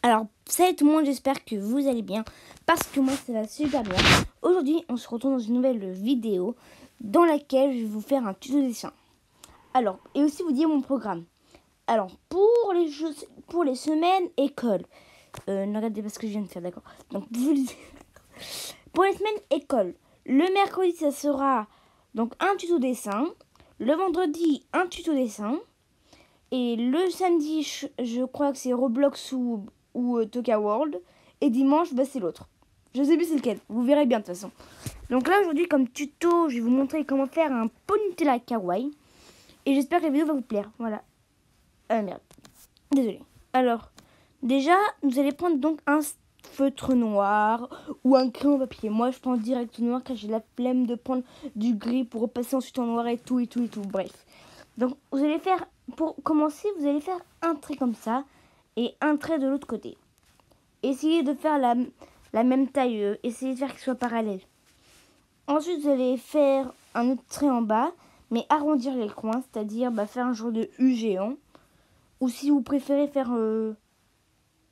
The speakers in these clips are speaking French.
Alors, salut tout le monde, j'espère que vous allez bien, parce que moi ça va super bien. Aujourd'hui, on se retrouve dans une nouvelle vidéo dans laquelle je vais vous faire un tuto dessin. Alors, et aussi vous dire mon programme. Alors, pour les semaines école, ne regardez pas ce que je viens de faire, d'accord. Donc, pour les semaines école, le mercredi ça sera donc un tuto dessin, le vendredi un tuto dessin, et le samedi je crois que c'est Roblox ou Toka World. Et dimanche, c'est l'autre. Je sais plus c'est lequel. Vous verrez bien de toute façon. Donc là, aujourd'hui, comme tuto, je vais vous montrer comment faire un ponytail kawaii. Et j'espère que la vidéo va vous plaire. Voilà. Merde. Désolé. Alors, déjà, vous allez prendre donc un feutre noir ou un crayon papier. Moi, je prends direct noir car j'ai la flemme de prendre du gris pour repasser ensuite en noir et tout. Bref. Donc, vous allez faire, pour commencer, vous allez faire un trait comme ça et un trait de l'autre côté. Essayez de faire la même taille, essayez de faire qu'il soit parallèle. Ensuite, vous allez faire un autre trait en bas, mais arrondir les coins, c'est-à-dire faire un genre de U géant. Ou si vous préférez faire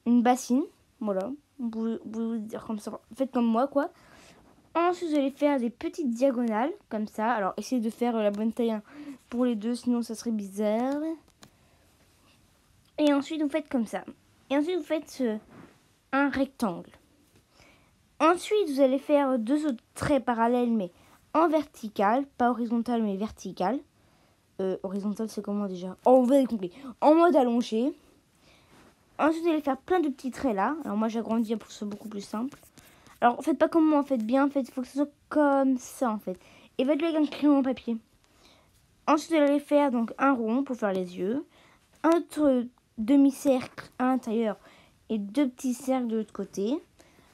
une bassine, voilà, vous pouvez dire comme ça, faites comme moi, quoi. Ensuite, vous allez faire des petites diagonales, comme ça. Alors, essayez de faire la bonne taille pour les deux, sinon ça serait bizarre. Et ensuite, vous faites comme ça. Et ensuite, vous faites un rectangle. Ensuite, vous allez faire deux autres traits parallèles, mais en vertical. Pas horizontal, mais vertical. Horizontal, c'est comment déjà? Oh, vous avez compris. En mode allongé. Ensuite, vous allez faire plein de petits traits là. Alors, moi, j'agrandis pour que ce soit beaucoup plus simple. Alors, faites pas comme moi, faites bien. Il faut que ce soit comme ça, en fait. Et faites-le avec un crayon en papier. Ensuite, vous allez faire donc un rond pour faire les yeux. Un autre demi-cercle à l'intérieur. Et deux petits cercles de l'autre côté.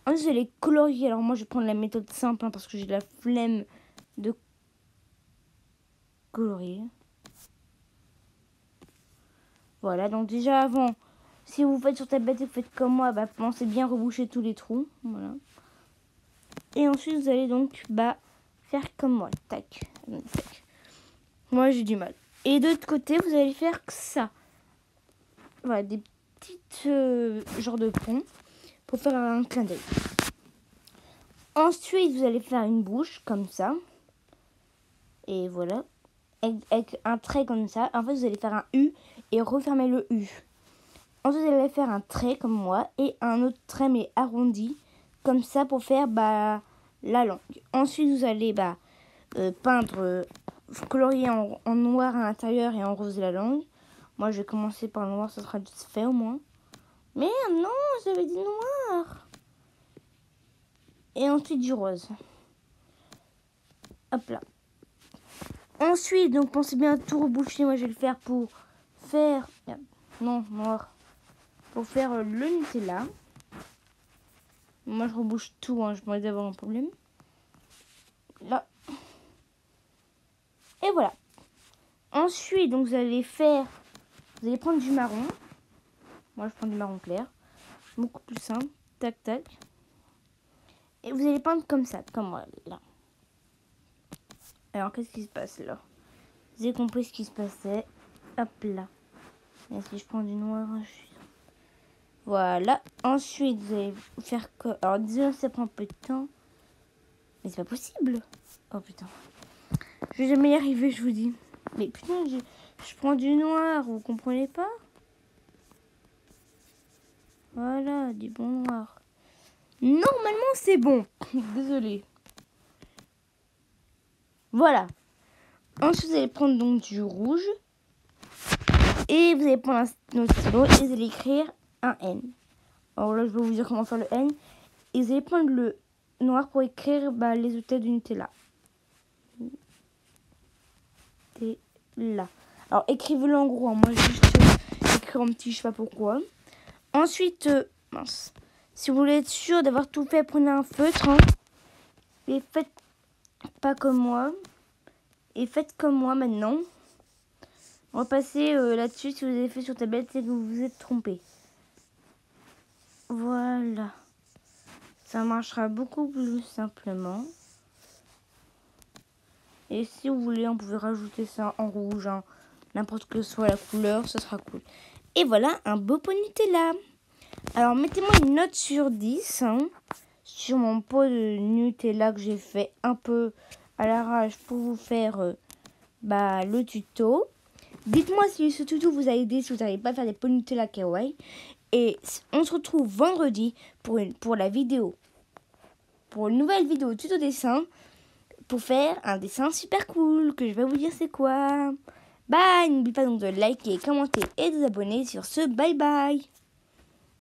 Ensuite, vous allez colorier. Alors, moi, je vais prendre la méthode simple parce que j'ai la flemme de colorier. Voilà, donc déjà avant, si vous faites sur tablette et vous faites comme moi, pensez bien reboucher tous les trous. Voilà. Et ensuite, vous allez donc faire comme moi. Tac. Tac. Moi, j'ai du mal. Et de l'autre côté, vous allez faire que ça. Voilà, des petites genres de ponts pour faire un clin d'œil. Ensuite, vous allez faire une bouche comme ça. Et voilà. Avec un trait comme ça. En fait, vous allez faire un U et refermer le U. Ensuite, vous allez faire un trait comme moi et un autre trait mais arrondi comme ça pour faire la langue. Ensuite, vous allez peindre, colorier en noir à l'intérieur et en rose la langue. Moi, je vais commencer par le noir, ça sera fait au moins. Mais non, j'avais dit noir. Et ensuite du rose. Hop là. Ensuite, donc pensez bien à tout reboucher. Moi, je vais le faire pour faire... Non, noir. Pour faire le Nutella. Moi, je rebouche tout. Je pourrais avoir un problème. Là. Et voilà. Ensuite, donc, vous allez prendre du marron. Moi, je prends du marron clair. Beaucoup plus simple. Tac, tac. Et vous allez peindre comme ça, comme moi, là. Alors, qu'est-ce qui se passe là? Vous avez compris ce qui se passait. Hop là. Et si je prends du noir, voilà. Ensuite, vous allez faire quoi? Alors, désolé, ça prend un peu de temps. Mais c'est pas possible. Oh putain. Je vais jamais y arriver, je vous dis. Mais putain, je prends du noir, vous comprenez pas? Voilà, du bon noir. Normalement, c'est bon. Désolé. Voilà. Ensuite, vous allez prendre donc du rouge. Et vous allez prendre un autre stylo et vous allez écrire un N. Alors là, je vais vous dire comment faire le N. Et vous allez prendre le noir pour écrire les autres têtes du Nutella. Nutella. Alors, écrivez-le en gros. Moi, j'ai juste écrit en petit, je sais pas pourquoi. Ensuite, si vous voulez être sûr d'avoir tout fait, prenez un feutre. Et faites pas comme moi. Et faites comme moi maintenant. On va passer là-dessus. Si vous avez fait sur tablette, c'est que vous vous êtes trompé. Voilà. Ça marchera beaucoup plus simplement. Et si vous voulez, on pouvait rajouter ça en rouge. N'importe que soit la couleur, ça sera cool. Et voilà, un beau Nutella. Alors, mettez-moi une note sur 10 sur mon pot de Nutella que j'ai fait un peu à l'arrache pour vous faire le tuto. Dites-moi si ce tuto vous a aidé, si vous n'arrivez pas à faire des pots de Nutella kawaii. Et on se retrouve vendredi pour une nouvelle vidéo tuto dessin pour faire un dessin super cool que je vais vous dire c'est quoi. Bye, n'oubliez pas donc de liker, commenter et de vous abonner. Sur ce, bye bye.